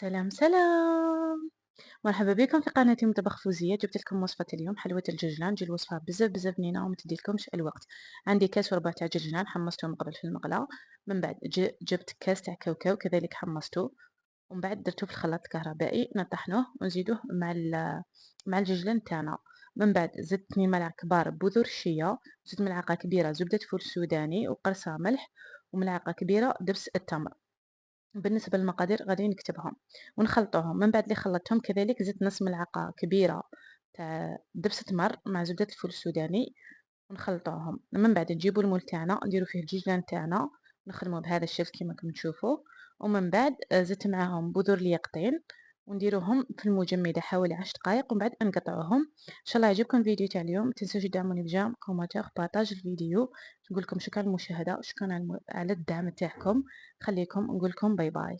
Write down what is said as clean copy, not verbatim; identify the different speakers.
Speaker 1: سلام سلام، مرحبا بكم في قناة مطبخ فوزية. جبت لكم وصفة اليوم حلوة الججلان. تجي الوصفة بزاف بنينة وما تديلكمش الوقت. عندي كاس وربع تاع ججلان حمصته من قبل في المقلاة. من بعد جبت كاس تاع كاوكاو كذلك حمصته، ومن بعد درتو في الخلاط الكهربائي نطحنوه ونزيدوه مع الججلان تاعنا. من بعد زدت 2 ملعقة كبار بذور الشيا، زدت ملعقة كبيرة زبدة فول سوداني وقرصة ملح، وملعقة كبيرة دبس التمر. بالنسبة للمقادير غادي نكتبهم ونخلطوهم. من بعد اللي خلطتهم كذلك زدت نص ملعقة كبيرة تاع دبس تمر مع زبدة الفول السوداني ونخلطوهم. من بعد نجيبو المول تاعنا نديرو فيه الجيجلان تاعنا نخدمو بهذا الشكل كيما راكم تشوفوا. ومن بعد زدت معاهم بذور اليقطين ونديروهم في المجمدة حوالي 10 دقائق ومن بعد نقطعوهم. ان شاء الله يعجبكم الفيديو تاع اليوم، متنسوش تدعموني بجيم كومنتير بارطاج الفيديو. نقول لكم شكرا على المشاهدة وشكرا على الدعم تاعكم. خليكم نقول لكم باي باي.